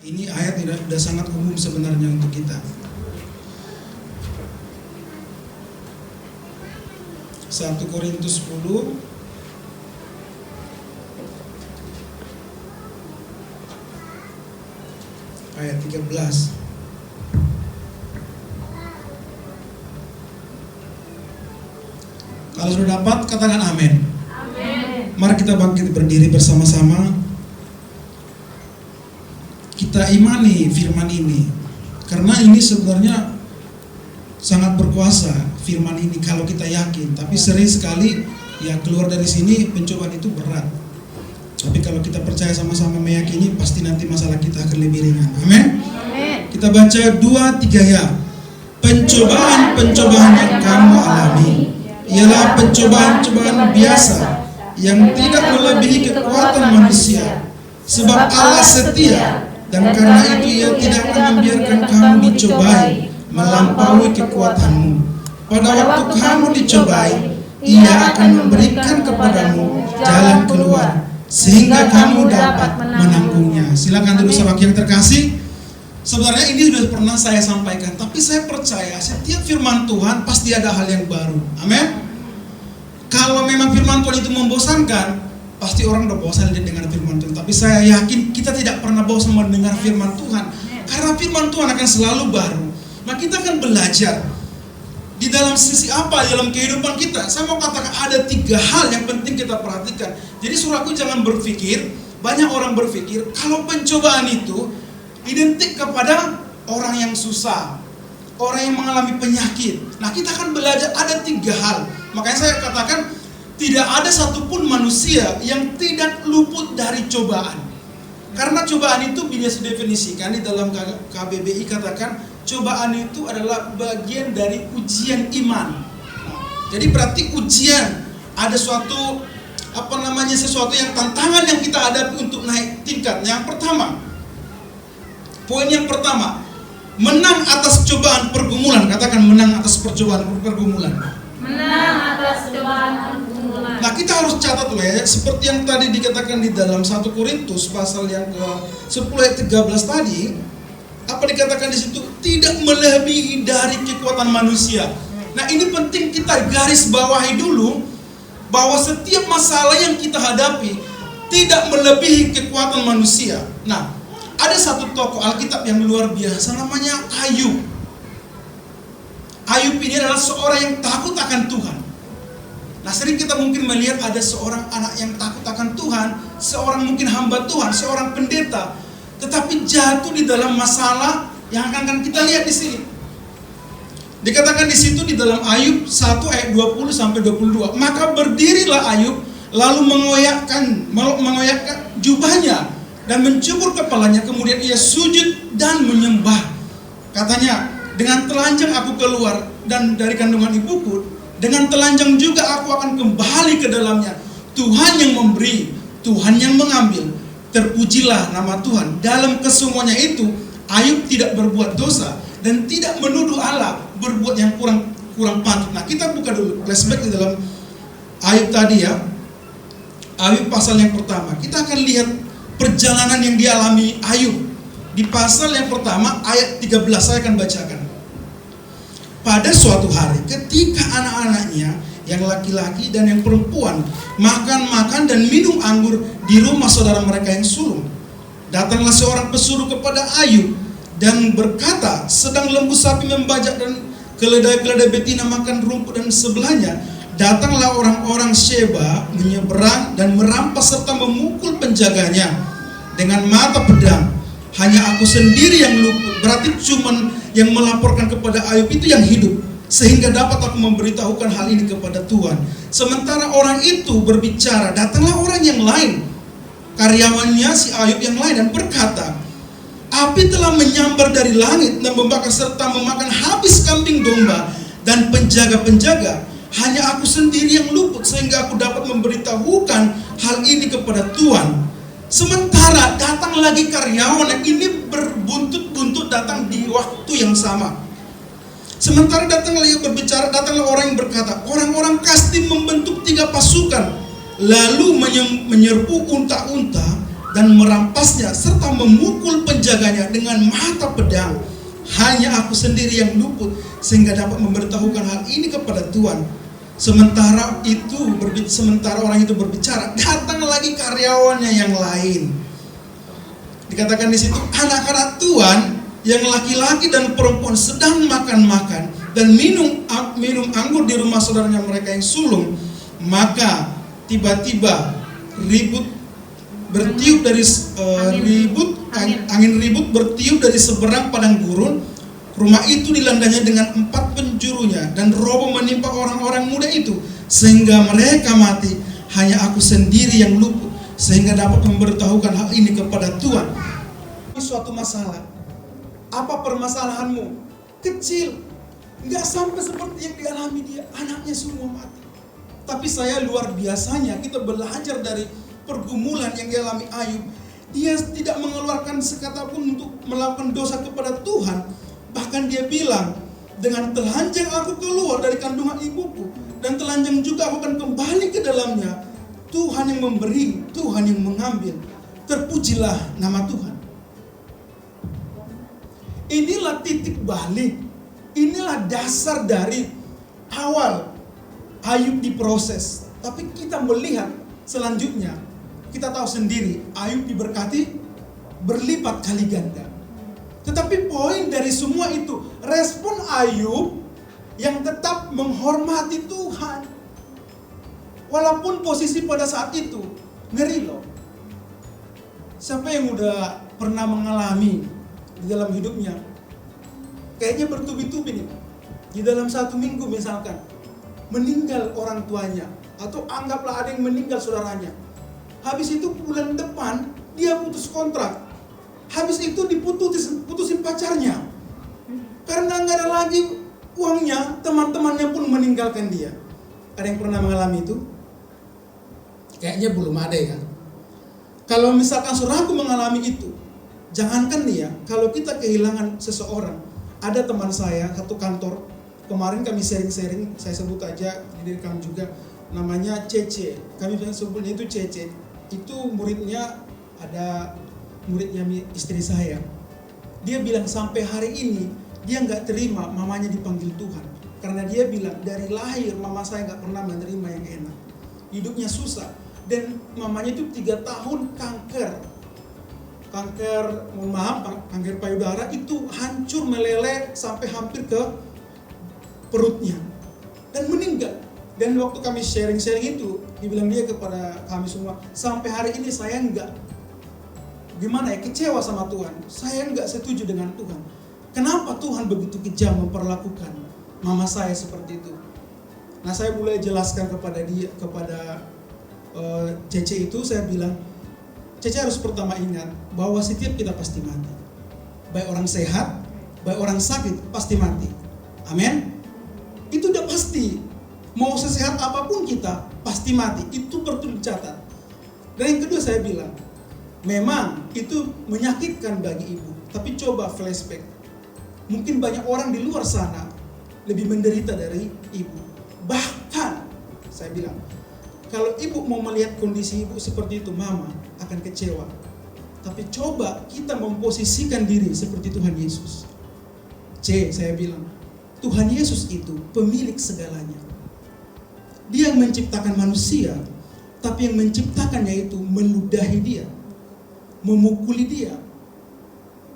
Ini ayat sudah sangat umum sebenarnya untuk kita. 1 Korintus 10 ayat 13. Kalau sudah dapat, katakan amin. Amin. Mari kita bangkit berdiri bersama-sama. Kita imani firman ini, karena ini sebenarnya sangat berkuasa firman ini kalau kita yakin. Tapi sering sekali ya keluar dari sini pencobaan itu berat. Tapi kalau kita percaya sama-sama meyakini, pasti nanti masalah kita akan lebih ringan. Amin. Kita baca 2-3 ya. Pencobaan-pencobaan yang kamu alami ialah pencobaan-pencobaan biasa yang tidak melebihi kekuatan manusia. Sebab Allah setia, dan karena itu Ia tidak akan membiarkan kamu dicobai melampaui kekuatanmu. Pada waktu kamu dicobai, Ia akan memberikan kepadamu jalan keluar sehingga kamu dapat menanggungnya. Silakan duduk sahabat yang terkasih. Sebenarnya ini sudah pernah saya sampaikan, tapi saya percaya setiap firman Tuhan pasti ada hal yang baru. Amin. Kalau memang firman Tuhan itu membosankan, pasti orang udah bosan dengan firman Tuhan. Tapi saya yakin kita tidak pernah bosan mendengar firman Tuhan, karena firman Tuhan akan selalu baru. Nah, kita akan belajar di dalam sisi apa dalam kehidupan kita. Saya mau katakan ada 3 hal yang penting kita perhatikan. Jadi saudaraku, jangan berpikir, banyak orang berpikir kalau pencobaan itu identik kepada orang yang susah, orang yang mengalami penyakit. Nah, kita akan belajar ada 3 hal. Makanya saya katakan tidak ada satupun manusia yang tidak luput dari cobaan. Karena cobaan itu bisa didefinisikan di dalam KBBI, katakan cobaan itu adalah bagian dari ujian iman. Jadi berarti ujian, ada suatu sesuatu yang tantangan yang kita hadapi untuk naik tingkat. Yang pertama, poin yang pertama, menang atas cobaan pergumulan. Katakan menang atas pergumulan. Menang atas cobaan pergumulan. Nah, kita harus catat loh ya, seperti yang tadi dikatakan di dalam 1 Korintus pasal yang ke-10 ayat 13 tadi. Apa dikatakan di situ? Tidak melebihi dari kekuatan manusia. Nah, ini penting kita garis bawahi dulu, bahwa setiap masalah yang kita hadapi tidak melebihi kekuatan manusia. Nah, ada satu tokoh Alkitab yang luar biasa, namanya Ayub. Ayub ini adalah seorang yang takut akan Tuhan. Nah, sering kita mungkin melihat ada seorang anak yang takut akan Tuhan, seorang mungkin hamba Tuhan, seorang pendeta, tetapi jatuh di dalam masalah yang akan kita lihat di sini. Dikatakan di situ di dalam Ayub 1 ayat 20 sampai 22. Maka berdirilah Ayub lalu mengoyakkan jubahnya dan mencukur kepalanya, kemudian ia sujud dan menyembah. Katanya, dengan telanjang aku keluar dan dari kandungan ibuku, dengan telanjang juga aku akan kembali ke dalamnya. Tuhan yang memberi, Tuhan yang mengambil. Terpujilah nama Tuhan. Dalam kesemuanya itu, Ayub tidak berbuat dosa dan tidak menuduh Allah berbuat yang kurang patut. Nah, kita buka dulu flashback di dalam Ayub tadi ya. Ayub pasal yang pertama. Kita akan lihat perjalanan yang dialami Ayub. Di pasal yang pertama ayat 13 saya akan bacakan. Pada suatu hari ketika anak-anaknya yang laki-laki dan yang perempuan makan dan minum anggur di rumah saudara mereka yang sulung, datanglah seorang pesuruh kepada Ayub dan berkata, sedang lembu sapi membajak dan keledai-keledai betina makan rumput dan sebelahnya, datanglah orang-orang Sheba menyeberang dan merampas serta memukul penjaganya dengan mata pedang. Hanya aku sendiri yang luput. Berarti cuman yang melaporkan kepada Ayub itu yang hidup, sehingga dapat aku memberitahukan hal ini kepada Tuhan. Sementara orang itu berbicara, datanglah orang yang lain, karyawannya si Ayub yang lain, dan berkata, api telah menyambar dari langit dan membakar serta memakan habis kambing domba dan penjaga-penjaga. Hanya aku sendiri yang luput, sehingga aku dapat memberitahukan hal ini kepada Tuhan. Sementara datang lagi karyawan yang ini berbuntut-buntut datang di waktu yang sama. Sementara datanglah yang berbicara, datanglah orang yang berkata, orang-orang Kasdim membentuk 3 pasukan, lalu menyerbu unta-unta dan merampasnya serta memukul penjaganya dengan mata pedang. Hanya aku sendiri yang luput sehingga dapat memberitahukan hal ini kepada Tuan. Sementara orang itu berbicara, datang lagi karyawannya yang lain. Dikatakan di situ, anak-anak Tuan yang laki-laki dan perempuan sedang makan-makan dan minum anggur di rumah saudaranya mereka yang sulung. Maka tiba-tiba angin ribut bertiup dari seberang padang gurun. Rumah itu dilandanya dengan 4 penjurunya dan roboh menimpa orang-orang muda itu sehingga mereka mati. Hanya aku sendiri yang luput sehingga dapat memberitahukan hal ini kepada Tuhan. Suatu masalah. Apa permasalahanmu? Kecil, nggak sampai seperti yang dialami dia. Anaknya semua mati. Tapi saya luar biasanya kita belajar dari pergumulan yang dialami Ayub. Dia tidak mengeluarkan sekata pun untuk melakukan dosa kepada Tuhan. Bahkan dia bilang, dengan telanjang aku keluar dari kandungan ibuku, dan telanjang juga aku akan kembali ke dalamnya. Tuhan yang memberi, Tuhan yang mengambil. Terpujilah nama Tuhan. Inilah titik balik. Inilah dasar dari awal Ayub diproses. Tapi kita melihat selanjutnya, kita tahu sendiri Ayub diberkati berlipat kali ganda. Tetapi poin dari semua itu, respon Ayub yang tetap menghormati Tuhan. Walaupun posisi pada saat itu ngeri loh. Siapa yang udah pernah mengalami di dalam hidupnya, kayaknya bertubi-tubi nih, di dalam 1 minggu misalkan meninggal orang tuanya, atau anggaplah ada yang meninggal saudaranya. Habis itu bulan depan dia putus kontrak. Habis itu putusin pacarnya. Karena nggak ada lagi uangnya, teman-temannya pun meninggalkan dia. Ada yang pernah mengalami itu? Kayaknya belum ada ya. Kalau misalkan saudaraku mengalami itu, jangankan dia, kalau kita kehilangan seseorang. Ada teman saya, satu kantor, kemarin kami sharing-sharing, saya sebut aja, jadi kamu juga, namanya Cece. Kami sebutnya itu Cece. Itu muridnya, ada muridnya istri saya. Dia bilang sampai hari ini dia nggak terima mamanya dipanggil Tuhan, karena dia bilang dari lahir mama saya nggak pernah menerima yang enak, hidupnya susah, dan mamanya itu 3 tahun kanker, kanker payudara itu hancur meleleh sampai hampir ke perutnya dan meninggal. Dan waktu kami sharing-sharing itu, dibilang dia kepada kami semua, sampai hari ini saya kecewa sama Tuhan. Saya nggak setuju dengan Tuhan. Kenapa Tuhan begitu kejam memperlakukan mama saya seperti itu? Nah, saya mulai jelaskan kepada Cece itu, saya bilang, Cece harus pertama ingat bahwa setiap kita pasti mati. Baik orang sehat, baik orang sakit pasti mati. Amin. Itu udah pasti. Mau sesehat apapun kita pasti mati. Itu perlu dicatat. Dan yang kedua saya bilang, memang itu menyakitkan bagi ibu, tapi coba flashback. Mungkin banyak orang di luar sana lebih menderita dari ibu. Bahkan saya bilang, kalau ibu mau melihat kondisi ibu seperti itu, mama akan kecewa. Tapi coba kita memposisikan diri seperti Tuhan Yesus. Saya bilang, Tuhan Yesus itu pemilik segalanya. Dia yang menciptakan manusia, tapi yang menciptakannya itu meludahi dia, memukuli dia,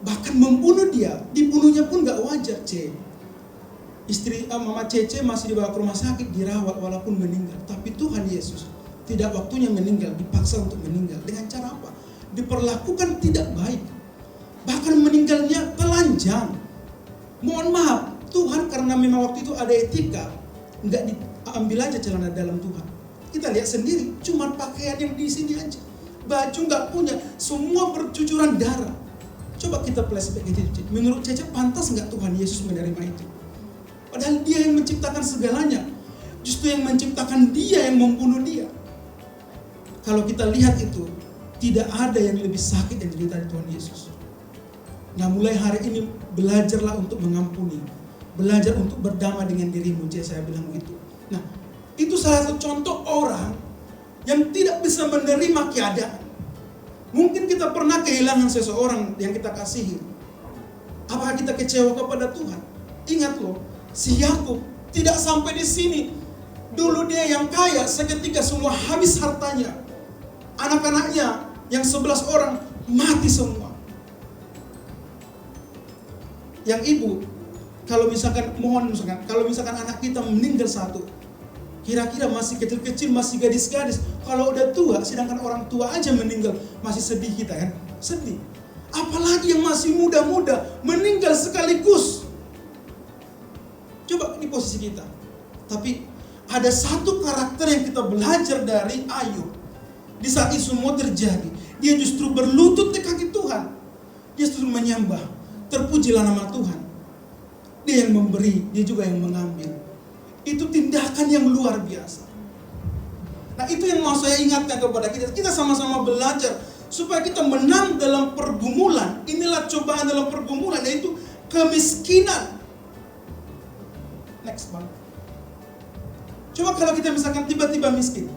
bahkan membunuh dia. Dibunuhnya pun gak wajar. Istri mama Cece masih dibawa ke rumah sakit, dirawat walaupun meninggal. Tapi Tuhan Yesus tidak waktunya meninggal, dipaksa untuk meninggal. Dengan cara apa? Diperlakukan tidak baik, bahkan meninggalnya telanjang. Mohon maaf, Tuhan karena memang waktu itu ada etika, nggak diambil aja celana dalam Tuhan. Kita lihat sendiri, cuma pakaian yang di sini aja, baju nggak punya, semua bercucuran darah. Coba kita flashback itu. Menurut Cece, pantas nggak Tuhan Yesus menerima itu? Padahal dia yang menciptakan segalanya. Justru yang menciptakan dia yang membunuh dia. Kalau kita lihat itu, tidak ada yang lebih sakit yang diderita dari Tuhan Yesus. Nah, mulai hari ini belajarlah untuk mengampuni, belajar untuk berdamai dengan dirimu. Saya bilang begitu. Nah, itu salah satu contoh orang yang tidak bisa menerima keadaan. Mungkin kita pernah kehilangan seseorang yang kita kasihi. Apakah kita kecewa kepada Tuhan? Ingat loh, si Yakub tidak sampai di sini. Dulu dia yang kaya, seketika semua habis hartanya. Anak-anaknya yang 11 orang mati semua. Yang ibu, kalau misalkan anak kita meninggal satu, kira-kira masih kecil-kecil, masih gadis-gadis, kalau udah tua, sedangkan orang tua aja meninggal, masih sedih kita kan? Sedih. Apalagi yang masih muda-muda, meninggal sekaligus. Coba di posisi kita. Tapi ada satu karakter yang kita belajar dari Ayub. Di saat itu semua terjadi, dia justru berlutut di kaki Tuhan. Dia justru menyembah. Terpujilah nama Tuhan. Dia yang memberi, dia juga yang mengambil. Itu tindakan yang luar biasa. Nah, itu yang mau saya ingatkan kepada kita. Kita sama-sama belajar supaya kita menang dalam pergumulan. Inilah cobaan dalam pergumulan, yaitu kemiskinan. Next, Bang. Coba kalau kita misalkan tiba-tiba miskin.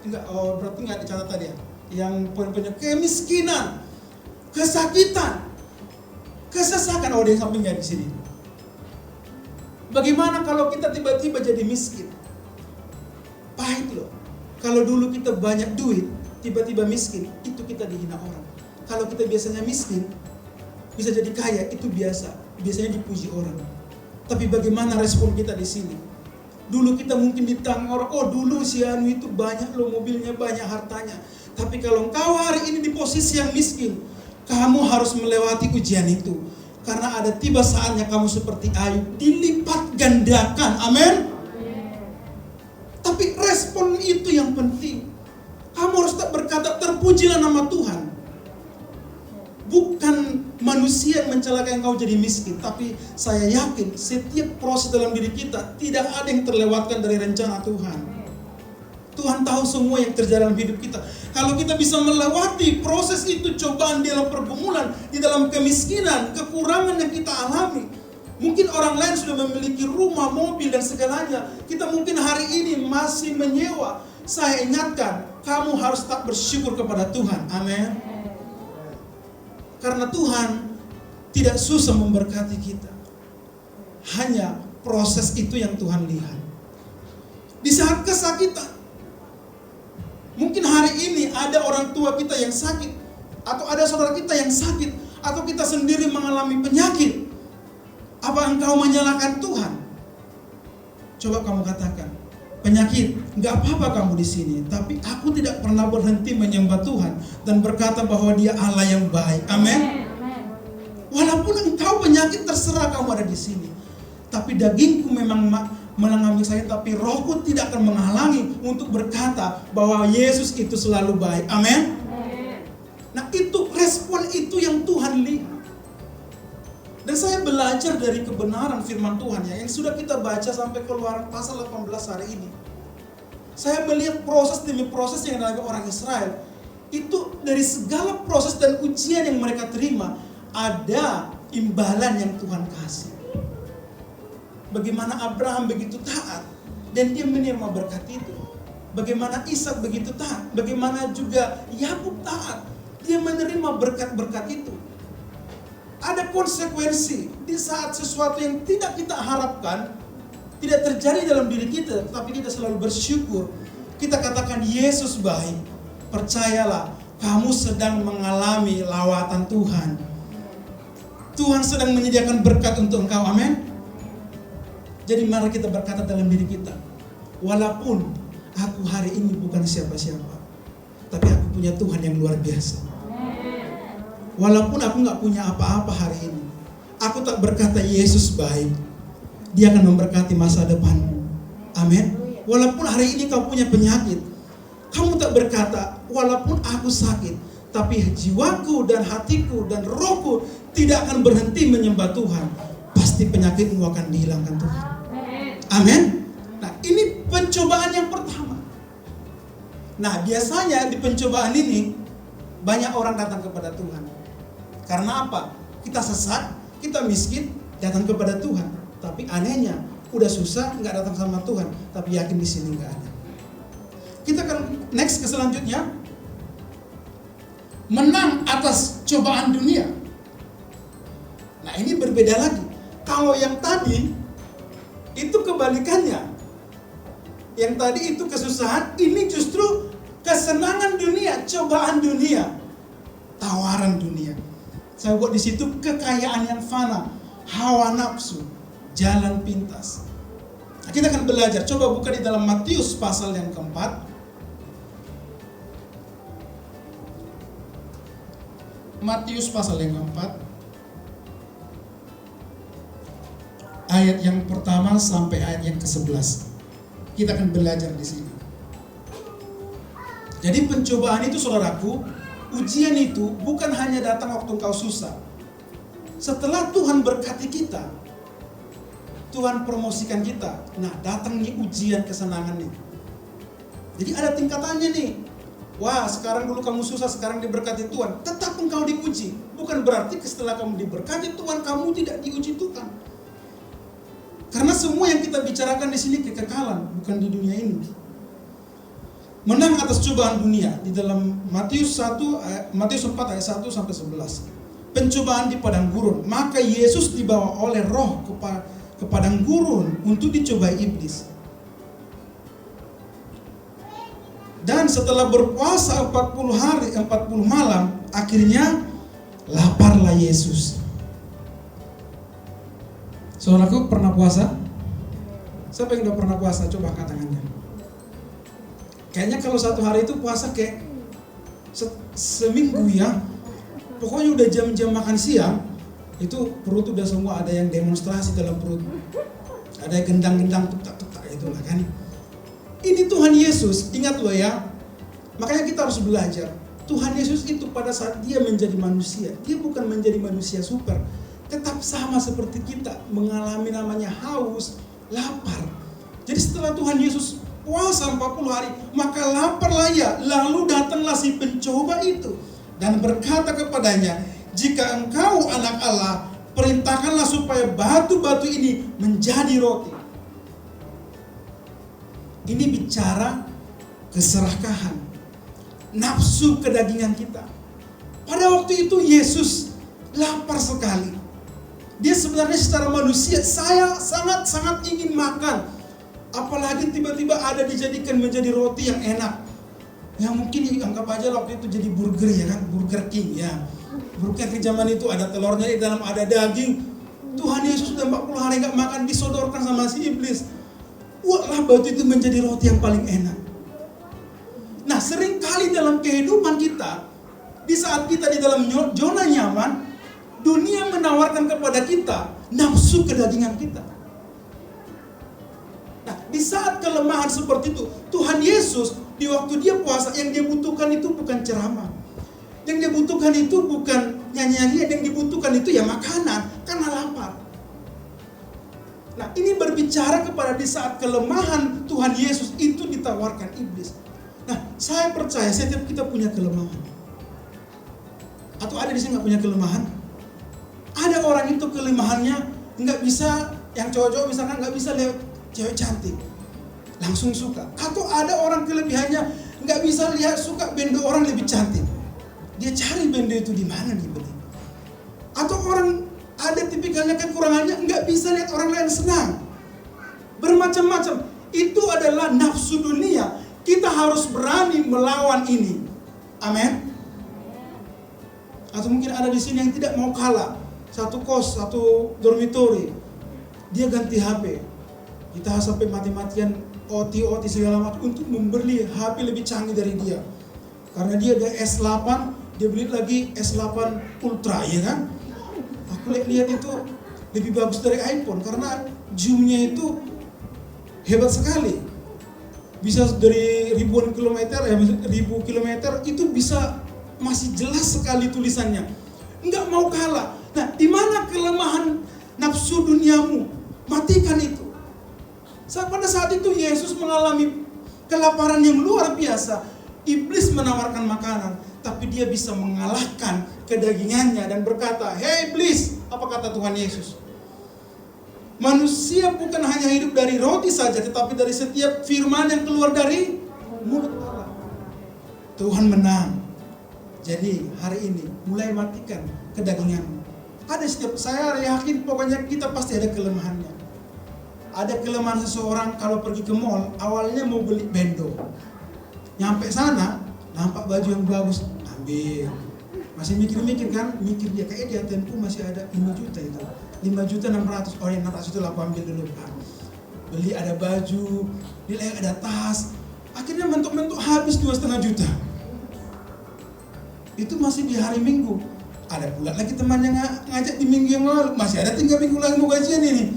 Berarti nggak dicatat tadi ya. Yang poin-poinnya kemiskinan, kesakitan, kesesakan. Dia sampingnya di sini. Bagaimana kalau kita tiba-tiba jadi miskin? Pahit loh. Kalau dulu kita banyak duit, tiba-tiba miskin, itu kita dihina orang. Kalau kita biasanya miskin, bisa jadi kaya, itu biasa. Biasanya dipuji orang. Tapi bagaimana respon kita di sini? Dulu kita mungkin ditang orang, dulu si Anu itu banyak loh mobilnya, banyak hartanya. Tapi kalau engkau hari ini di posisi yang miskin, kamu harus melewati ujian itu. Karena ada tiba saatnya kamu seperti Ayub, dilipat gandakan. Amin. Tapi respon itu yang penting. Kamu harus tak berkata, terpujilah nama Tuhan. Bukan manusia yang mencelakai engkau jadi miskin. Tapi saya yakin setiap proses dalam diri kita tidak ada yang terlewatkan dari rencana Tuhan. Tuhan tahu semua yang terjadi dalam hidup kita. Kalau kita bisa melewati proses itu, cobaan di dalam pergumulan, di dalam kemiskinan, kekurangan yang kita alami. Mungkin orang lain sudah memiliki rumah, mobil dan segalanya. Kita mungkin hari ini masih menyewa. Saya ingatkan, kamu harus tak bersyukur kepada Tuhan. Amin. Karena Tuhan tidak susah memberkati kita. Hanya proses itu yang Tuhan lihat. Di saat kesakitan, mungkin hari ini ada orang tua kita yang sakit, atau ada saudara kita yang sakit, atau kita sendiri mengalami penyakit. Apa engkau menyalahkan Tuhan? Coba kamu katakan, penyakit, nggak apa-apa kamu di sini, tapi aku tidak pernah berhenti menyembah Tuhan dan berkata bahwa Dia Allah yang baik. Amin. Walaupun engkau penyakit, terserah kamu ada di sini, tapi dagingku memang mengalami saya, tapi rohku tidak akan menghalangi untuk berkata bahwa Yesus itu selalu baik. Amin. Nah, itu respon itu yang Tuhan lihat. Dan saya belajar dari kebenaran firman Tuhan ya, yang sudah kita baca sampai Keluaran pasal 18 hari ini. Saya melihat proses demi proses yang dialami orang Israel. Itu dari segala proses dan ujian yang mereka terima, ada imbalan yang Tuhan kasih. Bagaimana Abraham begitu taat dan dia menerima berkat itu. Bagaimana Ishak begitu taat. Bagaimana juga Yakub taat, dia menerima berkat-berkat itu. Ada konsekuensi di saat sesuatu yang tidak kita harapkan tidak terjadi dalam diri kita, tapi kita selalu bersyukur. Kita katakan Yesus baik. Percayalah, kamu sedang mengalami lawatan Tuhan. Tuhan sedang menyediakan berkat untuk engkau. Amin. Jadi mari kita berkata dalam diri kita, walaupun aku hari ini bukan siapa-siapa, tapi aku punya Tuhan yang luar biasa. Walaupun aku gak punya apa-apa hari ini, aku tak berkata Yesus baik. Dia akan memberkati masa depanmu. Amin. Walaupun hari ini kau punya penyakit, kamu tak berkata walaupun aku sakit, tapi jiwaku dan hatiku dan rohku tidak akan berhenti menyembah Tuhan. Pasti penyakitmu akan dihilangkan Tuhan. Amin. Nah, ini pencobaan yang pertama. Nah, biasanya di pencobaan ini banyak orang datang kepada Tuhan. Karena apa? Kita sesat, kita miskin, datang kepada Tuhan. Tapi anehnya, udah susah nggak datang sama Tuhan, tapi yakin di sini nggak ada. Kita akan next ke selanjutnya. menang atas cobaan dunia. Nah, ini berbeda lagi. Kalau yang tadi itu kebalikannya. Yang tadi itu kesusahan, ini justru kesenangan dunia, cobaan dunia, tawaran dunia. Saya buat di situ kekayaan yang fana, hawa nafsu, jalan pintas. Nah, kita akan belajar. Coba buka di dalam Matius pasal yang keempat. Matius pasal yang keempat, ayat yang pertama sampai ayat yang ke-11. Kita akan belajar di sini. Jadi pencobaan itu, saudaraku, ujian itu bukan hanya datang waktu engkau susah. Setelah Tuhan berkati kita, Tuhan promosikan kita, nah datang nih ujian kesenangan nih. Jadi ada tingkatannya nih. Wah, sekarang dulu kamu susah, sekarang diberkati Tuhan. Tetap engkau diuji. Bukan berarti setelah kamu diberkati Tuhan, kamu tidak diuji Tuhan. Karena semua yang kita bicarakan di sini kekekalan, bukan di dunia ini. Menang atas cobaan dunia di dalam Matius 4 ayat 1 sampai 11. Pencobaan di padang gurun. Maka Yesus dibawa oleh Roh ke padang gurun untuk dicobai iblis. Dan setelah berpuasa 40 hari 40 malam, akhirnya laparlah Yesus. Saudaraku, pernah puasa? Siapa yang udah pernah puasa? Coba angkat tangannya. Kayaknya kalau satu hari itu puasa kayak seminggu ya. Pokoknya udah jam-jam makan siang, itu perut udah semua ada yang demonstrasi dalam perut. Ada yang gendang-gendang, tuk-tak itulah kan. Ini Tuhan Yesus, ingat loh ya. Makanya kita harus belajar. Tuhan Yesus itu pada saat dia menjadi manusia, dia bukan menjadi manusia super. Tetap sama seperti kita, mengalami namanya haus, lapar. Jadi setelah Tuhan Yesus puasa 40 hari, maka laparlah ia. Lalu datanglah si pencoba itu dan berkata kepadanya, jika engkau anak Allah, perintahkanlah supaya batu-batu ini menjadi roti. Ini bicara keserakahan, nafsu kedagingan kita. Pada waktu itu Yesus lapar sekali. Dia sebenarnya secara manusia, saya sangat-sangat ingin makan. Apalagi tiba-tiba ada dijadikan menjadi roti yang enak. Ya mungkin anggap aja waktu itu jadi burger ya kan, Burger King ya. Burger King zaman itu ada telurnya di dalam, ada daging. Tuhan Yesus sudah 40 hari gak makan, disodorkan sama si iblis. Wah, batu itu menjadi roti yang paling enak. Nah, seringkali dalam kehidupan kita, di saat kita di dalam zona nyaman, dunia menawarkan kepada kita nafsu kedagingan kita. Nah, di saat kelemahan seperti itu, Tuhan Yesus di waktu dia puasa, yang dia butuhkan itu bukan ceramah. Yang dia butuhkan itu bukan nyanyi-nyanyian, yang dibutuhkan itu ya makanan, karena lapar. Nah, ini berbicara kepada di saat kelemahan Tuhan Yesus itu ditawarkan iblis. Nah, saya percaya setiap kita punya kelemahan. Atau ada di sini nggak punya kelemahan? Ada orang itu kelemahannya nggak bisa, yang cowok-cowok misalkan nggak bisa lihat cewek cantik, langsung suka. Atau ada orang kelebihannya nggak bisa lihat suka bendo orang lebih cantik, dia cari bendo itu di mana dibeli. Atau orang ada tipikalnya kekurangannya nggak bisa lihat orang lain senang. Bermacam-macam. Itu adalah nafsu dunia. Kita harus berani melawan ini. Amin. Atau mungkin ada di sini yang tidak mau kalah. Satu kos, satu dormitori, dia ganti HP. Kita sampai mati-matian OT segala macam untuk membeli HP lebih canggih dari dia. Karena dia ada S8, dia beli lagi S8 Ultra, ya kan? Aku lihat itu lebih bagus dari iPhone karena zoomnya itu hebat sekali. Bisa dari ribu kilometer itu bisa masih jelas sekali tulisannya. Enggak mau kalah. Nah, di mana kelemahan nafsu duniamu? Matikan itu. Pada saat itu Yesus mengalami kelaparan yang luar biasa. Iblis menawarkan makanan, tapi dia bisa mengalahkan kedagingannya dan berkata, "Hei iblis," apa kata Tuhan Yesus? Manusia bukan hanya hidup dari roti saja, tetapi dari setiap firman yang keluar dari mulut Allah. Tuhan menang. Jadi hari ini mulai matikan kedaginganmu. Saya yakin pokoknya kita pasti ada kelemahannya. Ada kelemahan seseorang kalau pergi ke mall, awalnya mau beli bendo. Nyampe sana, nampak baju yang bagus, ambil. Masih mikir-mikir kan, mikir dia kayak di ATM-ku masih ada 5 juta itu. 5.600.000, oh yang 600 itu aku ambil dulu. Beli ada baju, beli ada tas. Akhirnya mentok-mentok habis 2,5 juta. Itu masih di hari Minggu. Ada pula lagi teman yang ngajak di minggu yang lalu, masih ada 3 minggu lagi mau gajian ini.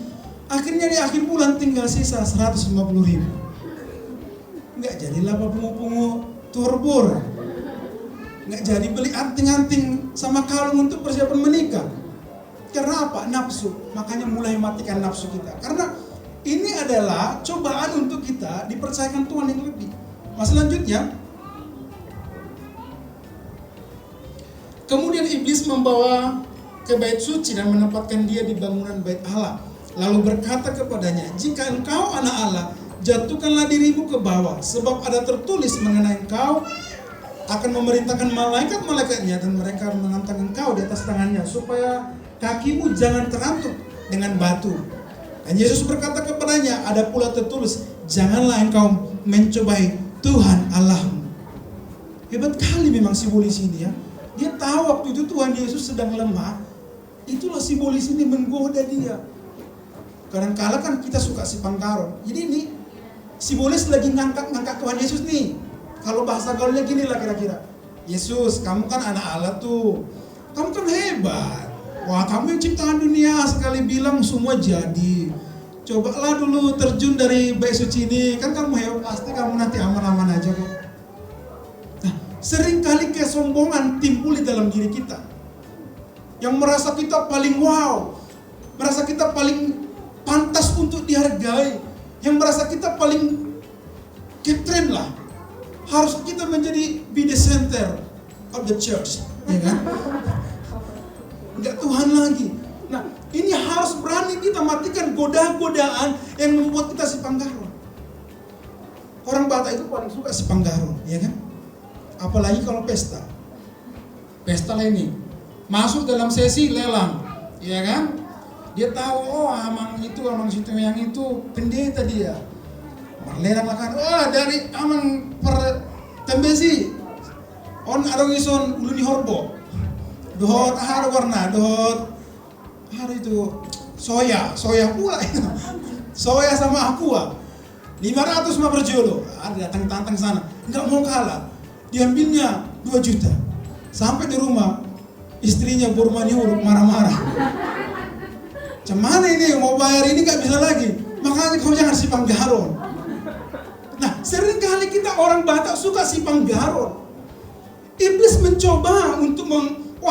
Akhirnya di akhir bulan tinggal sisa 150.000. Nggak jadilah pungu-pungu turbur. Nggak jadi beli anting-anting sama kalung untuk persiapan menikah. Karena apa? Nafsu. Makanya mulai matikan nafsu kita. Karena ini adalah cobaan untuk kita dipercayakan Tuhan yang lebih. Selanjutnya, kemudian iblis membawa ke bait suci dan menempatkan dia di bangunan bait Allah. Lalu berkata kepadanya, jika engkau anak Allah, jatuhkanlah dirimu ke bawah, sebab ada tertulis mengenai engkau akan memerintahkan malaikat-malaikatnya dan mereka menantang engkau di atas tangannya, supaya kakimu jangan terantuk dengan batu. Dan Yesus berkata kepadanya, ada pula tertulis, janganlah engkau mencobai Tuhan Allahmu. Hebat kali memang simbolis ini ya. Dia tahu waktu itu Tuhan Yesus sedang lemah. Itulah simbolis ini menggoda dia. Kadang-kala kan kita suka simpang karon. Jadi ini simbolis lagi ngangkat Tuhan Yesus nih. Kalau bahasa gaulnya gini lah kira-kira. Yesus, kamu kan anak Allah tuh. Kamu kan hebat. Wah, kamu yang ciptaan dunia, sekali bilang semua jadi. Cobalah dulu terjun dari bait suci ini. Kan kamu hebat, pasti kamu nanti aman-aman aja kok. Nah, seringkali kesombongan timbul di dalam diri kita. Yang merasa kita paling wow. Merasa kita paling pantas untuk dihargai, yang merasa kita paling keren lah. Harus kita menjadi be the center of the church, ya kan? Enggak Tuhan lagi. Nah, ini harus berani kita matikan godaan-godaan yang membuat kita simpang garon. Orang Batak itu paling suka simpang garon, ya kan? Apalagi kalau pesta. Pesta lah ini masuk dalam sesi lelang, ya kan? Dia tahu, oh amang situ yang itu pendeta dia. Lelang lah kan, dari amang per tembesi on adong ison uluni horbo. Dohot ahar warna, dohot ahar itu soya pula itu. Soya sama aqua. 500 mah berjolo. Ada datang sana, enggak mau kalah. Diambilnya 2 juta. Sampai di rumah istrinya burmani huruf marah-marah. Cuman ini mau bayar ini gak bisa lagi. Makanya kau jangan simpang garon. Nah, seringkali kita orang Batak suka simpang garon. Iblis mencoba untuk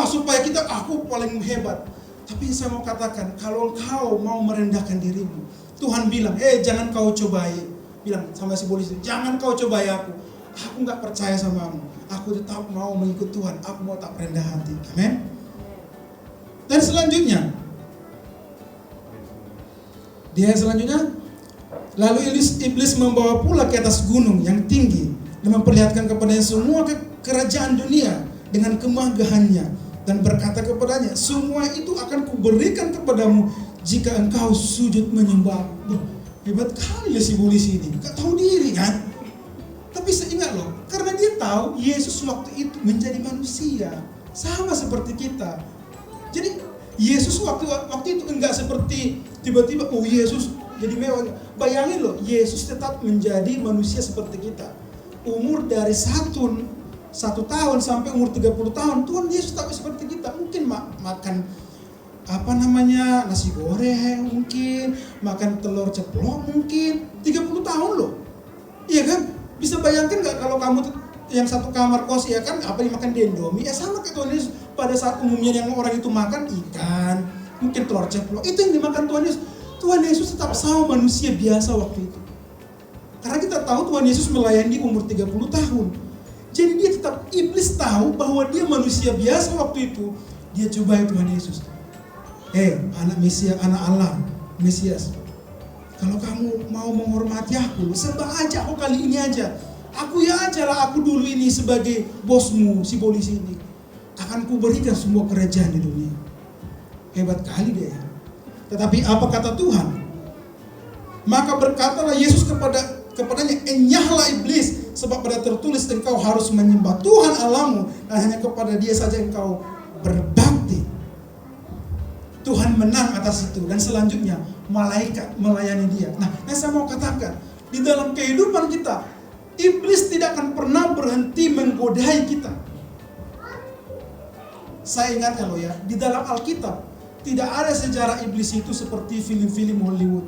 supaya aku paling hebat. Tapi saya mau katakan, kalau engkau mau merendahkan dirimu, Tuhan bilang, jangan kau cobai. Bilang sama si polisi, jangan kau cobai aku. Aku gak percaya samamu. Aku tetap mau mengikut Tuhan. Aku mau tak rendah hati. Amin. Dan selanjutnya, lalu iblis membawa pula ke atas gunung yang tinggi dan memperlihatkan kepadanya semua kerajaan dunia dengan kemegahannya dan berkata kepadanya, semua itu akan kuberikan kepadamu jika engkau sujud menyembah. Hebat kali ya si polisi ini, gak tahu diri kan? Tapi seingat loh, karena dia tahu Yesus waktu itu menjadi manusia sama seperti kita. Jadi Yesus waktu itu enggak seperti tiba-tiba Yesus jadi mewah. Bayangin loh, Yesus tetap menjadi manusia seperti kita. Umur dari 1 tahun sampai umur 30 tahun, Tuhan Yesus tetap seperti kita. Mungkin makan nasi goreng mungkin, makan telur ceplok mungkin, 30 tahun loh. Iya kan? Bisa bayangkan enggak kalau kamu yang satu kamar kos ya kan makan di Indomie, sama kayak Tuhan Yesus. Pada saat umumnya yang orang itu makan ikan, mungkin telur ceplok, itu yang dimakan Tuhan Yesus. Tuhan Yesus tetap sama manusia biasa waktu itu. Karena kita tahu Tuhan Yesus melayani umur 30 tahun. Jadi dia tetap, iblis tahu bahwa dia manusia biasa waktu itu. Dia cobai Tuhan Yesus. Anak Mesias, anak Allah, Mesias. Kalau kamu mau menghormati aku, sembah aja aku kali ini aja. Aku dulu ini sebagai bosmu, si polisi ini. akan kuberikan semua kerajaan di dunia. Hebat kali dia ya. Tetapi apa kata Tuhan? Maka berkatalah Yesus kepadanya, enyahlah iblis, sebab pada tertulis engkau harus menyembah Tuhan Allahmu dan hanya kepada Dia saja engkau berbakti. Tuhan menang atas itu, dan selanjutnya malaikat melayani Dia. Nah, saya mau katakan, di dalam kehidupan kita, iblis tidak akan pernah berhenti menggodai kita. Saya ingatkan loh ya, di dalam Alkitab tidak ada sejarah iblis itu seperti film-film Hollywood.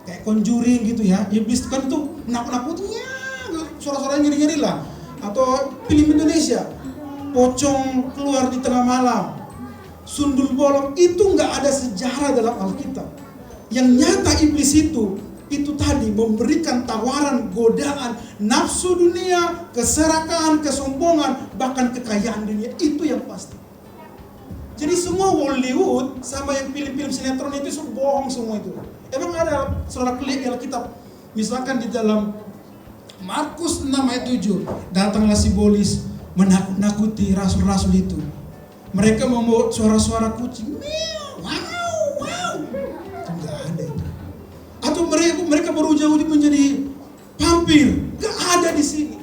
Kayak Conjuring gitu ya. Iblis kan itu nakut-nakutnya, suara-suara ngeri-ngeri lah. Atau film Indonesia, pocong keluar di tengah malam, sundul bolong, itu nggak ada sejarah dalam Alkitab. Yang nyata iblis itu tadi memberikan tawaran, godaan, nafsu dunia, keserakahan, kesombongan, bahkan kekayaan dunia. Itu yang pasti. Jadi semua Hollywood sama yang film-film sinetron itu bohong semua itu. Emang ada saudara klik di Alkitab, misalkan di dalam Markus 6 ayat 7, datanglah si iblis menakut-nakuti rasul-rasul itu. Mereka membawa suara-suara kucing, wow, wow. Enggak ada itu. Atau mereka berujar-ujar menjadi vampir, enggak ada di sini.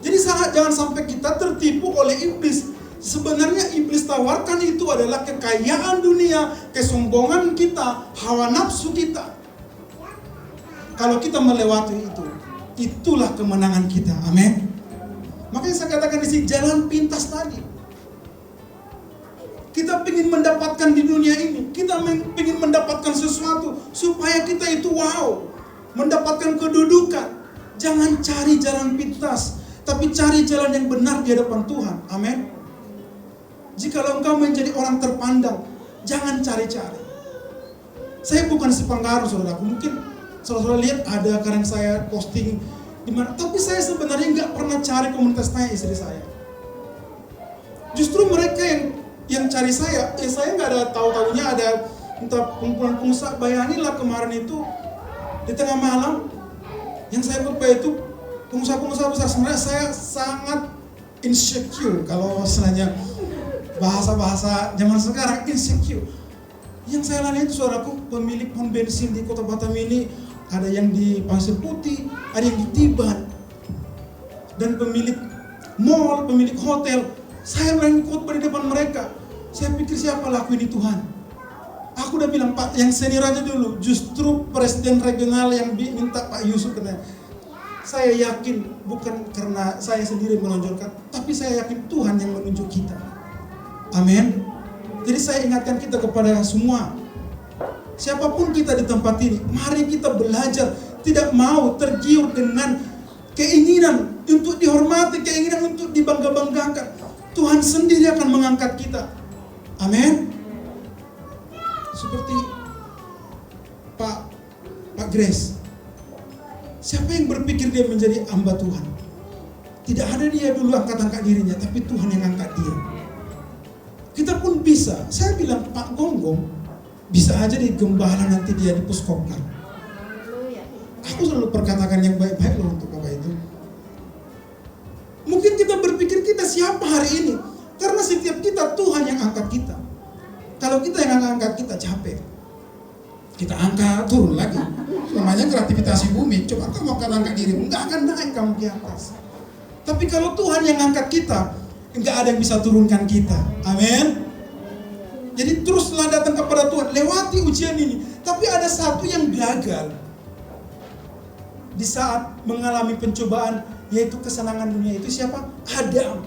Jadi jangan sampai kita tertipu oleh iblis. Sebenarnya iblis tawarkan itu adalah kekayaan dunia, kesombongan kita, hawa nafsu kita. Kalau kita melewati itu, itulah kemenangan kita. Amin. Makanya saya katakan di sini, jalan pintas tadi. Kita ingin mendapatkan di dunia ini, kita ingin mendapatkan sesuatu supaya kita itu wow, mendapatkan kedudukan. Jangan cari jalan pintas, tapi cari jalan yang benar di hadapan Tuhan. Amin. Jikalau engkau menjadi orang terpandang, jangan cari-cari. Saya bukan si pengaruh saudaraku. Mungkin saudara lihat ada kadang saya posting di mana, tapi saya sebenarnya nggak pernah cari komunitas tanya istri saya. Justru mereka yang cari saya nggak ada tahu-tahunya ada entah kumpulan pengusaha. Bayanilah kemarin itu di tengah malam yang saya berpikir itu pengusaha-pengusaha besar. Sebenarnya saya sangat insecure kalau istilahnya bahasa-bahasa zaman sekarang, insecure. Yang saya layani itu saudaraku, pemilik pom bensin di Kota Batam ini, ada yang di Pasir Putih, ada yang di Tiban, dan pemilik mall, pemilik hotel. Saya berani khotbah di depan mereka. Saya pikir siapa laku ini Tuhan. Aku udah bilang, Pak, yang senior aja dulu. Justru presiden regional yang minta Pak Yusuf katanya. Saya yakin bukan karena saya sendiri menonjolkan, tapi saya yakin Tuhan yang menunjuk kita. Amin. Jadi saya ingatkan kita kepada semua, siapapun kita di tempat ini, mari kita belajar tidak mau tergiur dengan keinginan untuk dihormati, keinginan untuk dibangga-banggakan. Tuhan sendiri akan mengangkat kita. Amin. Seperti Pak Grace. Siapa yang berpikir dia menjadi hamba Tuhan? Tidak ada dia dulu angkat-angkat dirinya, tapi Tuhan yang angkat dia. Kita pun bisa. Saya bilang Pak Gonggong bisa aja digembala nanti dia di Puskokar. Aku selalu perkatakan yang baik-baik loh untuk Bapak itu. Mungkin kita berpikir kita siapa hari ini, karena setiap kita Tuhan yang angkat kita. Kalau kita yang angkat kita capek, kita angkat turun lagi. Namanya gravitasi bumi. Coba kamu angkat dirimu, nggak akan naik kamu ke atas. Tapi kalau Tuhan yang angkat kita, nggak ada yang bisa turunkan kita. Amin. Jadi teruslah datang kepada Tuhan, lewati ujian ini. Tapi ada satu yang gagal di saat mengalami pencobaan, yaitu kesenangan dunia. Itu siapa? Adam.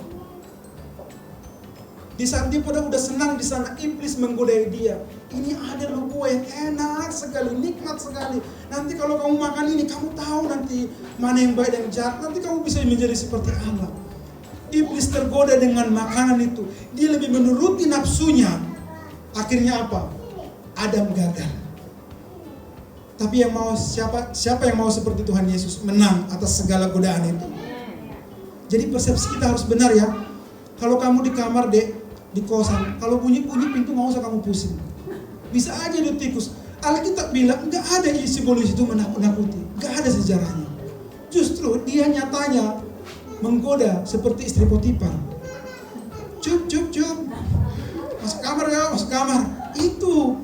Di saat dia udah senang di sana, iblis menggodai dia. Ini ada loh buah yang enak sekali, nikmat sekali. Nanti kalau kamu makan ini, kamu tahu nanti mana yang baik dan jahat. Nanti kamu bisa menjadi seperti Allah. Iblis tergoda dengan makanan itu. Dia lebih menuruti nafsunya. Akhirnya apa? Adam gagal. Tapi yang mau siapa yang mau seperti Tuhan Yesus, menang atas segala godaan itu. Jadi persepsi kita harus benar ya. Kalau kamu di kamar di kosan, kalau bunyi-bunyi pintu nggak usah kamu pusing. Bisa aja ada tikus. Alkitab bilang nggak ada isi iblis itu menakut-nakuti. Nggak ada sejarahnya. Justru dia nyatanya menggoda seperti istri Potifar. Cup. Masuk kamar ya, masuk kamar. Itu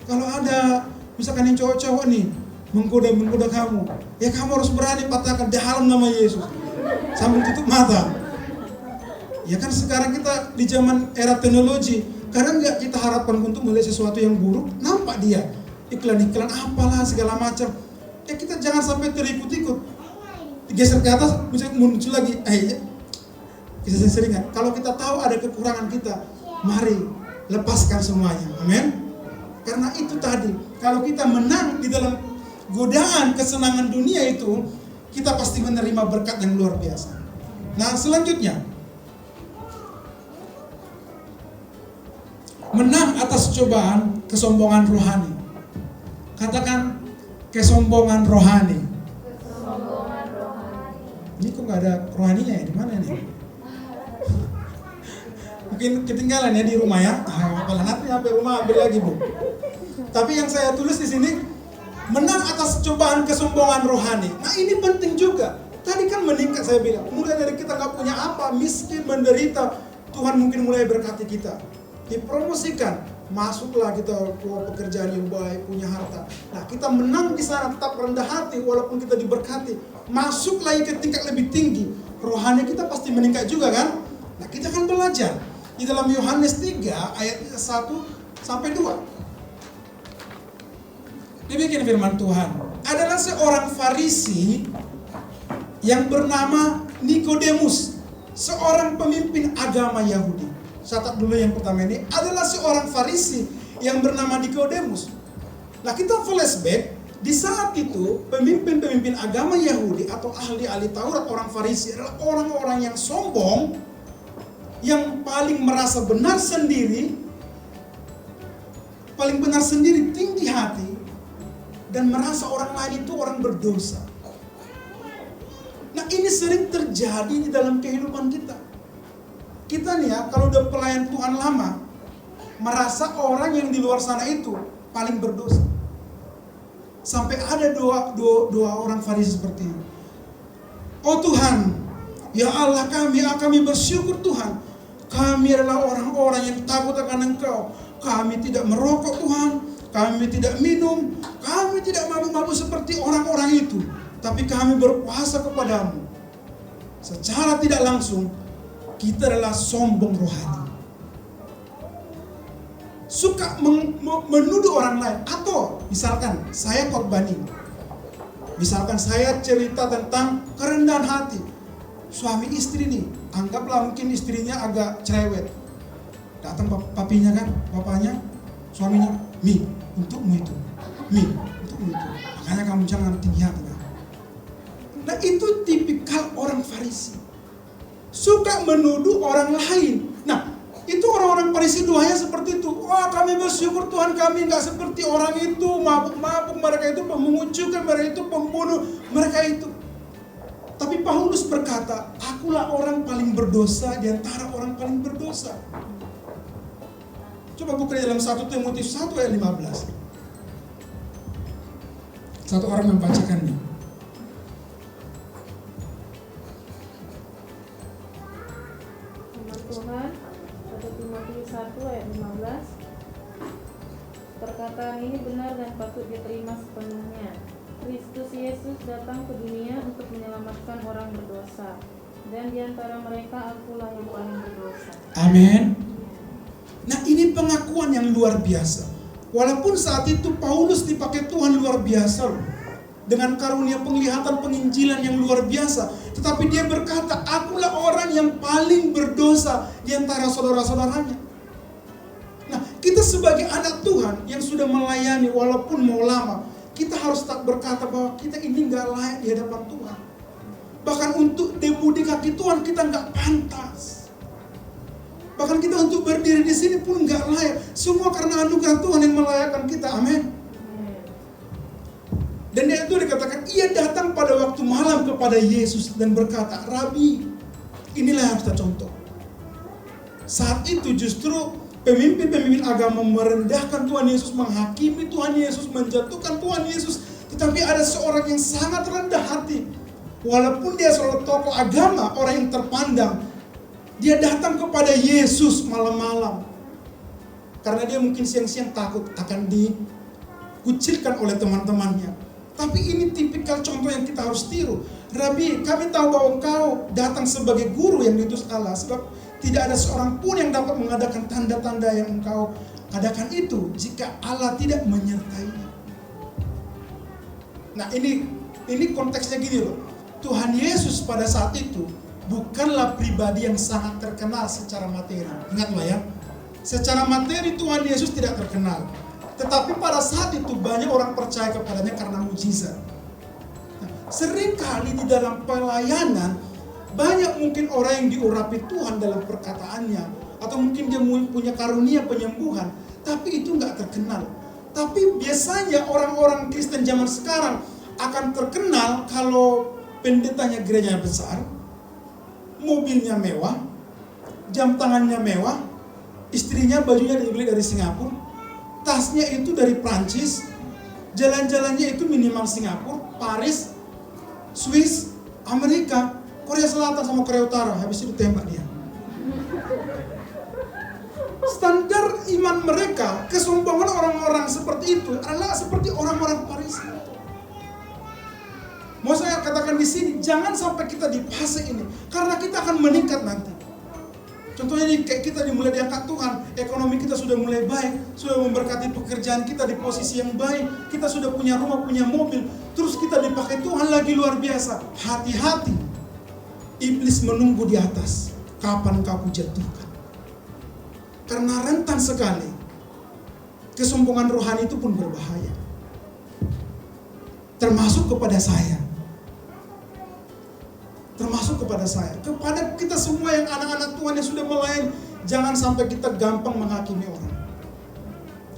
kalau ada misalkan yang cowok-cowok nih menggoda kamu, ya kamu harus berani patahkan dalam nama Yesus sambil tutup mata. Ya kan sekarang kita di zaman era teknologi, kadang nggak kita harapkan untuk melihat sesuatu yang buruk, nampak dia iklan-iklan apalah segala macam. Ya kita jangan sampai terikut-ikut. Digeser ke atas, misalnya muncul lagi. Kita sering-seringan. Kalau kita tahu ada kekurangan kita, mari lepaskan semuanya. Amin. Karena itu tadi, kalau kita menang di dalam godaan kesenangan dunia itu, kita pasti menerima berkat yang luar biasa. Nah, selanjutnya, menang atas cobaan kesombongan rohani. Katakan kesombongan rohani. Kesombongan rohani. Ini kok nggak ada rohaninya ya? Di mana nih? Mungkin ketinggalan ya di rumah ya. Kalau nanti sampai rumah ambil lagi Bu. Tapi yang saya tulis di sini, menang atas cobaan kesombongan rohani. Nah ini penting juga. Tadi kan meningkat saya bilang. Mulai dari kita nggak punya apa, miskin, menderita, Tuhan mungkin mulai berkati kita. Dipromosikan, masuklah kita ke pekerjaan yang baik, punya harta. Nah kita menang di sana tetap rendah hati walaupun kita diberkati. Masuk lagi ke tingkat lebih tinggi, rohani kita pasti meningkat juga kan? Nah kita akan belajar di dalam Yohanes 3 ayat 1 sampai 2. Demikian firman Tuhan. Adalah seorang Farisi yang bernama Nikodemus, seorang pemimpin agama Yahudi. Catat dulu yang pertama ini, adalah seorang Farisi yang bernama Nikodemus. Nah kita flashback, di saat itu pemimpin-pemimpin agama Yahudi atau ahli-ahli Taurat, orang Farisi adalah orang-orang yang sombong, yang paling merasa benar sendiri, tinggi hati, dan merasa orang lain itu orang berdosa. Nah ini sering terjadi di dalam kehidupan kita. Kita nih ya, kalau udah pelayan Tuhan lama, merasa orang yang di luar sana itu paling berdosa. Sampai ada dua orang Farisi seperti ini. Oh Tuhan, ya Allah kami bersyukur Tuhan. Kami adalah orang-orang yang takut akan Engkau. Kami tidak merokok Tuhan, kami tidak minum, kami tidak mabuk-mabuk seperti orang-orang itu. Tapi kami berpuasa kepadamu. Secara tidak langsung, kita adalah sombong rohani. Suka menuduh orang lain. Atau misalkan saya khotbah nih, misalkan saya cerita tentang kerendahan hati suami istri nih, anggaplah mungkin istrinya agak cerewet. Datang papinya kan, bapaknya, suaminya, Mi, untukmu itu. Makanya kamu jangan tinggi hati. Nah itu tipikal orang Farisi. Suka menuduh orang lain. Nah itu orang-orang Farisi doanya seperti itu. Wah kami bersyukur Tuhan, kami gak seperti orang itu, mabuk-mabuk, mereka itu mengucilkan, mereka itu pembunuh, mereka itu. Tapi Paulus berkata, akulah orang paling berdosa di antara orang paling berdosa. Coba buka dalam 1 Timotius 1 ayat 15. Satu orang membacakannya. Tuhan, 1 Timotius 1 ayat 15. Perkataan ini benar dan patut diterima sepenuhnya. Kristus Yesus datang ke dunia untuk menyelamatkan orang berdosa, dan di antara mereka akulah yang paling berdosa. Amin. Nah ini pengakuan yang luar biasa. Walaupun saat itu Paulus dipakai Tuhan luar biasa loh, dengan karunia penglihatan penginjilan yang luar biasa, tetapi dia berkata, akulah orang yang paling berdosa di antara saudara-saudaranya. Nah kita sebagai anak Tuhan yang sudah melayani walaupun mau lama, kita harus tak berkata bahwa kita ini gak layak di hadapan Tuhan. Bahkan untuk debu di kaki Tuhan kita gak pantas. Bahkan kita untuk berdiri di sini pun gak layak. Semua karena anugerah Tuhan yang melayakkan kita. Amin. Dan dia itu dikatakan, ia datang pada waktu malam kepada Yesus dan berkata, Rabi, inilah yang kita contoh. Saat itu justru pemimpin-pemimpin agama merendahkan Tuhan Yesus, menghakimi Tuhan Yesus, menjatuhkan Tuhan Yesus. Tetapi ada seorang yang sangat rendah hati. Walaupun dia seorang tokoh agama, orang yang terpandang, Dia datang kepada Yesus malam-malam. Karena dia mungkin siang-siang takut akan dikucilkan oleh teman-temannya. Tapi ini tipikal contoh yang kita harus tiru. Rabi, kami tahu bahwa engkau datang sebagai guru yang diutus Allah. Sebab tidak ada seorang pun yang dapat mengadakan tanda-tanda yang engkau adakan itu jika Allah tidak menyertainya. Nah ini konteksnya gini loh. Tuhan Yesus pada saat itu bukanlah pribadi yang sangat terkenal secara materi. Ingatlah ya, secara materi Tuhan Yesus tidak terkenal. Tetapi pada saat itu banyak orang percaya kepadanya karena mujizat. Nah, seringkali di dalam pelayanan banyak mungkin orang yang diurapi Tuhan dalam perkataannya, atau mungkin dia punya karunia penyembuhan, tapi itu nggak terkenal. Tapi biasanya orang-orang Kristen zaman sekarang akan terkenal kalau pendetanya gerejanya besar, mobilnya mewah, jam tangannya mewah, istrinya bajunya dibeli dari Singapura, tasnya itu dari Prancis, jalan-jalannya itu minimal Singapura, Paris, Swiss, Amerika, Korea Selatan sama Korea Utara, habis itu tembak dia. Standar iman mereka, kesombongan orang-orang seperti itu adalah seperti orang-orang Parisi. Mau saya katakan di sini, jangan sampai kita di fase ini, karena kita akan meningkat nanti. Contohnya nih, kayak kita dimulai diangkat Tuhan, ekonomi kita sudah mulai baik, sudah memberkati pekerjaan kita di posisi yang baik, kita sudah punya rumah, punya mobil, terus kita dipakai Tuhan lagi luar biasa. Hati-hati, iblis menunggu di atas, kapan kau jatuhkan. Karena rentan sekali, kesombongan rohani itu pun berbahaya. Termasuk kepada saya. Kepada kita semua yang anak-anak Tuhan yang sudah melayani, jangan sampai kita gampang menghakimi orang.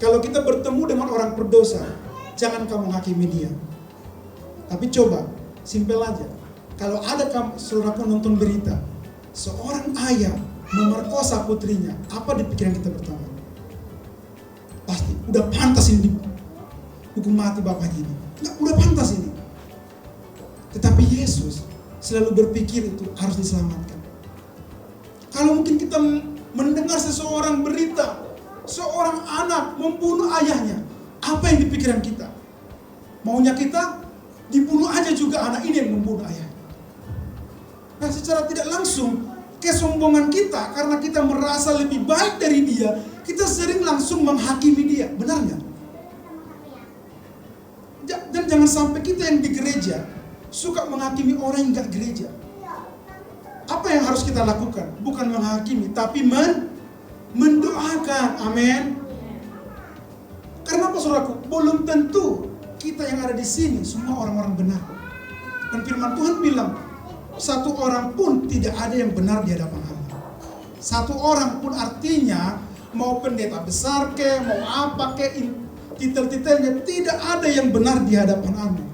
Kalau kita bertemu dengan orang berdosa, jangan kamu menghakimi dia. Tapi coba, simpel aja. Kalau ada saudaraku nonton berita, seorang ayah memerkosa putrinya, apa di pikiran kita pertama? Pasti, udah pantas ini dihukum mati bapaknya ini. Enggak, udah pantas ini. Tetapi Yesus selalu berpikir itu harus diselamatkan. Kalau mungkin kita mendengar seseorang berita, seorang anak membunuh ayahnya, apa yang di pikiran kita? Maunya kita dibunuh aja juga anak ini yang membunuh ayahnya. Nah, secara tidak langsung kesombongan kita karena kita merasa lebih baik dari dia, kita sering langsung menghakimi dia, benar nggak? Dan jangan sampai kita yang di gereja suka menghakimi orang yang nggak gereja. Apa yang harus kita lakukan? Bukan menghakimi, tapi mendoakan. Amin. Karena apa saudaraku? Belum tentu kita yang ada di sini semua orang-orang benar. Dan firman Tuhan bilang, satu orang pun tidak ada yang benar di hadapan Allah. Satu orang pun artinya mau pendeta besar ke, mau apa ke, titel-titelnya, tidak ada yang benar di hadapan Allah.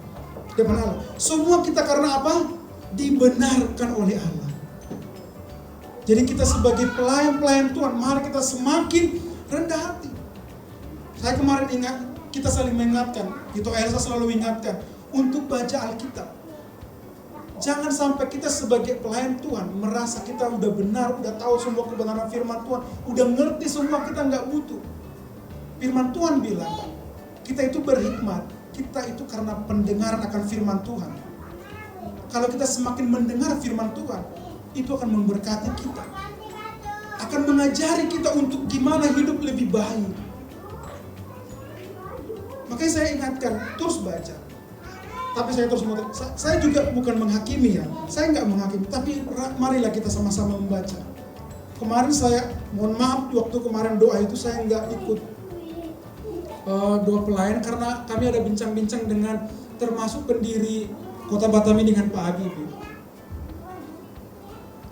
Semua kita karena apa? Dibenarkan oleh Allah. Jadi kita sebagai pelayan-pelayan Tuhan, mari kita semakin rendah hati. Saya kemarin ingat, kita saling mengingatkan, itu Elsa selalu ingatkan, untuk baca Alkitab. Jangan sampai kita sebagai pelayan Tuhan merasa kita udah benar, udah tahu semua kebenaran firman Tuhan, udah ngerti semua, kita nggak butuh. Firman Tuhan bilang, kita itu berhikmat, kita itu karena pendengaran akan firman Tuhan. Kalau kita semakin mendengar firman Tuhan, itu akan memberkati kita, akan mengajari kita untuk gimana hidup lebih baik. Makanya saya ingatkan, terus baca. Tapi saya terus saya juga bukan menghakimi ya, saya nggak menghakimi, tapi marilah kita sama-sama membaca. Kemarin saya, mohon maaf, waktu kemarin doa itu saya nggak ikut doa pelayan karena kami ada bincang-bincang dengan termasuk pendiri Kota Batam ini dengan Pak Habib.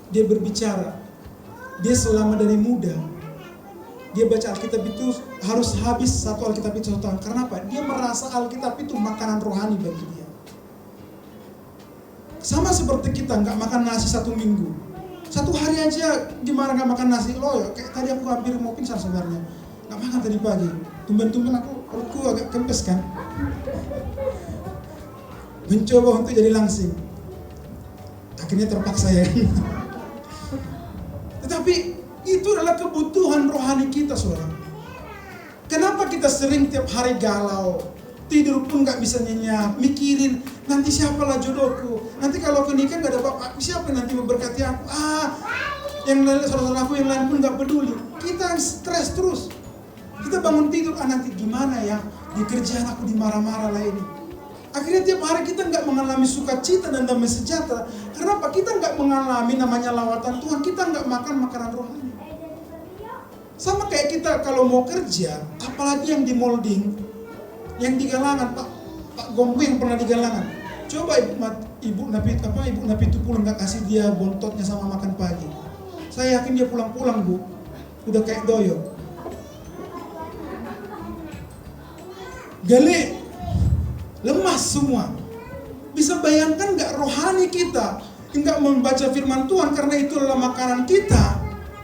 Dia berbicara, dia selama dari muda dia baca Alkitab itu harus habis satu Alkitab itu 1 tahun. Karena apa? Dia merasa Alkitab itu makanan rohani bagi dia. Sama seperti kita nggak makan nasi 1 minggu, 1 hari aja gimana nggak makan nasi loyo. Kayak tadi aku hampir mau pingsan sebenarnya, nggak makan tadi pagi. Tumben-tumben perutku agak kempes kan. Mencoba untuk jadi langsing, akhirnya terpaksa ya. Tetapi itu adalah kebutuhan rohani kita, saudara. Kenapa kita sering tiap hari galau, tidur pun gak bisa nyenyak, mikirin nanti siapalah jodohku, nanti kalau aku nikah gak ada bapak, siapa yang nanti memberkati aku, yang lain, saudara-saudaraku yang lain pun gak peduli. Kita stres terus. Kita bangun tidur, nanti gimana ya, di kerjaan aku dimarah-marah lah ini. Akhirnya tiap hari kita nggak mengalami sukacita dan damai sejahtera. Kenapa? Kita nggak mengalami namanya lawatan Tuhan. Kita nggak makan makanan rohani. Sama kayak kita kalau mau kerja, apalagi yang di molding, yang di Galangan, Pak Gombo yang pernah di Galangan. Coba Ibu Napi itu pulang nggak kasih dia bontotnya sama makan pagi. Saya yakin dia pulang-pulang, Bu, udah kayak doyok. Gale, lemas semua. Bisa bayangkan gak rohani kita nggak membaca firman Tuhan karena itu adalah makanan kita.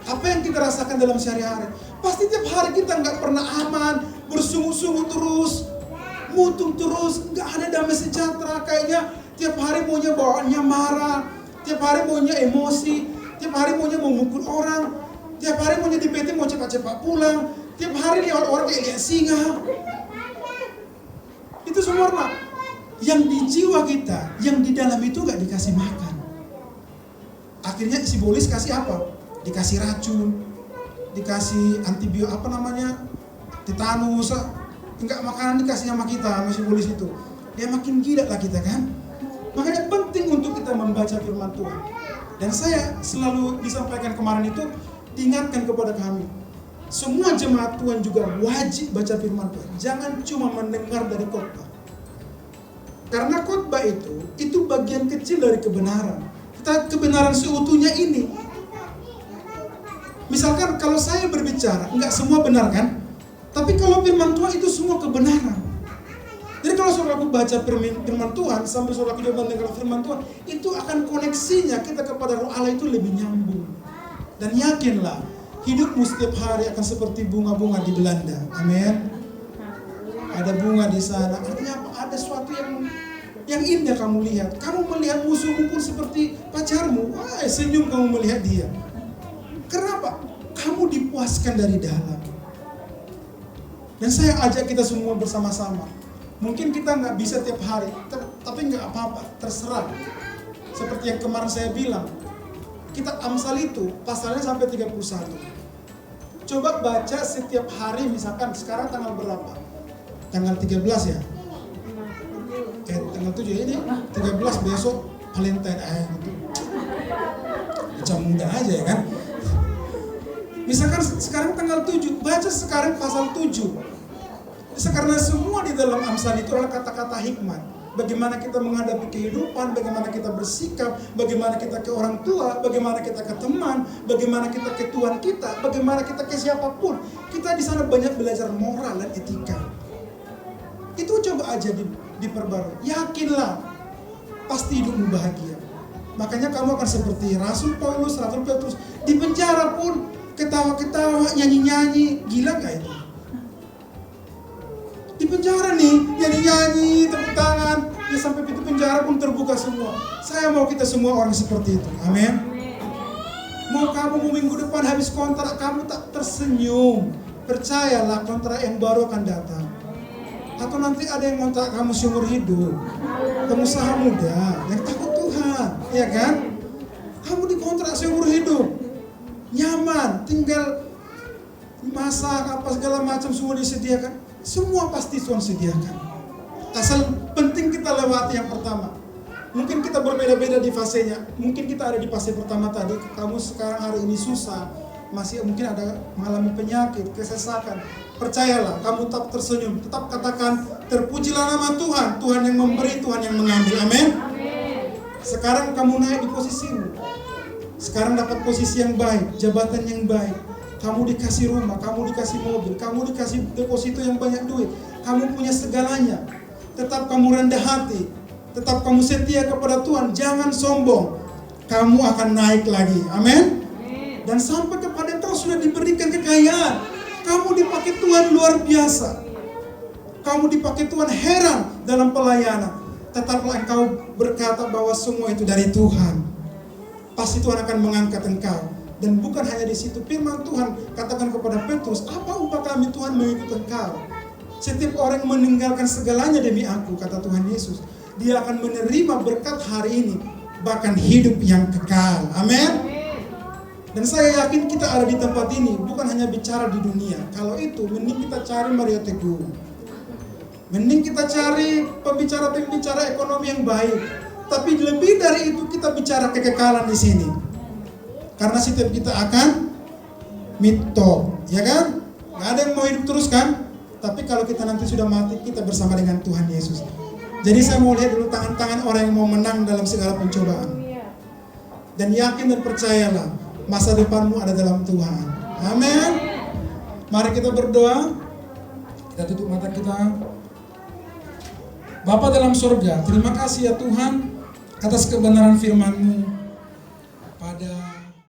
Apa yang kita rasakan dalam sehari-hari? Pasti tiap hari kita nggak pernah aman, bersungut-sungut terus, mutung terus, nggak ada damai sejahtera. Kayaknya tiap hari maunya bawaannya marah, tiap hari maunya emosi, tiap hari maunya mau mukul orang, tiap hari maunya di PT mau cepat-cepat pulang, tiap hari lihat orang kayak lihat singa. Itu semua yang di jiwa kita, yang di dalam itu gak dikasih makan. Akhirnya sibolis kasih apa? Dikasih racun, dikasih antibiotik tetanus, enggak makanan dikasih sama kita, sama sibolis itu. Ya makin gila lah kita kan. Makanya penting untuk kita membaca firman Tuhan. Dan saya selalu disampaikan kemarin itu, diingatkan kepada kami. Semua jemaat Tuhan juga wajib baca firman Tuhan. Jangan cuma mendengar dari khotbah. Karena khotbah itu bagian kecil dari kebenaran. Kebenaran seutuhnya ini. Misalkan kalau saya berbicara, enggak semua benar kan? Tapi kalau firman Tuhan itu semua kebenaran. Jadi kalau saudaraku baca firman Tuhan, sampai saudaraku juga mendengar firman Tuhan, itu akan koneksinya kita kepada Roh Allah itu lebih nyambung. Dan yakinlah, hidupmu setiap hari akan seperti bunga-bunga di Belanda. Amin. Ada bunga di sana. Artinya apa? Ada sesuatu yang indah kamu lihat. Kamu melihat musuhmu pun seperti pacarmu. Wah, senyum kamu melihat dia. Kenapa? Kamu dipuaskan dari dalam. Dan saya ajak kita semua bersama-sama. Mungkin kita nggak bisa tiap hari, tapi nggak apa-apa, terserah. Seperti yang kemarin saya bilang, kitab Amsal itu pasalnya sampai 31. Coba baca setiap hari, misalkan sekarang tanggal berapa? Tanggal 13 ya? Tanggal 7 ini, 13 besok Valentine gitu. Macam muda aja ya kan? Misalkan sekarang tanggal 7, baca sekarang pasal 7. Karena semua di dalam Amsal itu adalah kata-kata hikmat. Bagaimana kita menghadapi kehidupan, bagaimana kita bersikap, bagaimana kita ke orang tua, bagaimana kita ke teman, bagaimana kita ke Tuhan kita, bagaimana kita ke siapapun. Kita di sana banyak belajar moral dan etika. Itu coba aja diperbarui. Yakinlah, pasti hidupmu bahagia. Makanya kamu akan seperti Rasul Paulus, Rasul Petrus. Di penjara pun ketawa-ketawa, nyanyi-nyanyi. Gila gak itu? Di penjara nih, nyanyi-nyanyi, tepuk tangan. Ya sampai pintu penjara pun terbuka semua. Saya mau kita semua orang seperti itu. Amin. Mau kamu minggu depan habis kontrak, kamu tak tersenyum. Percayalah, kontrak yang baru akan datang. Atau nanti ada yang kontrak kamu seumur hidup. Pengusaha muda yang takut Tuhan, ya kan? Kamu dikontrak seumur hidup, nyaman, tinggal masak apa segala macam semua disediakan. Semua pasti Tuhan sediakan. Asal penting kita lewati yang pertama. Mungkin kita berbeda-beda di fasenya. Mungkin kita ada di fase pertama tadi. Kamu sekarang hari ini susah, masih mungkin ada mengalami penyakit, kesesakan. Percayalah, kamu tetap tersenyum. Tetap katakan, terpujilah nama Tuhan. Tuhan yang memberi, Tuhan yang mengambil. Amin. Sekarang kamu naik di posisimu. Sekarang dapat posisi yang baik, jabatan yang baik. Kamu dikasih rumah, kamu dikasih mobil, kamu dikasih deposito yang banyak duit. Kamu punya segalanya. Tetap kamu rendah hati. Tetap kamu setia kepada Tuhan. Jangan sombong. Kamu akan naik lagi. Amin. Dan sampai kepada engkau sudah diberikan kekayaan. Kamu dipakai Tuhan luar biasa. Kamu dipakai Tuhan heran dalam pelayanan. Tetaplah engkau berkata bahwa semua itu dari Tuhan. Pasti Tuhan akan mengangkat engkau. Dan bukan hanya di situ, firman Tuhan katakan kepada Petrus, apa upah kami Tuhan mengikut Engkau? Setiap orang meninggalkan segalanya demi aku, kata Tuhan Yesus, dia akan menerima berkat hari ini, bahkan hidup yang kekal. Amin. Dan saya yakin kita ada di tempat ini bukan hanya bicara di dunia. Kalau itu, mending kita cari Mario Teguh. Mending kita cari pembicara-pembicara ekonomi yang baik. Tapi lebih dari itu, kita bicara kekekalan di sini. Karena setiap kita akan mito, ya kan? Gak ada yang mau hidup terus kan? Tapi kalau kita nanti sudah mati, kita bersama dengan Tuhan Yesus. Jadi saya mau lihat dulu tangan-tangan orang yang mau menang dalam segala pencobaan. Dan yakin dan percayalah, masa depanmu ada dalam Tuhan. Amin. Mari kita berdoa. Kita tutup mata kita. Bapa dalam surga, terima kasih ya Tuhan atas kebenaran firman-Mu.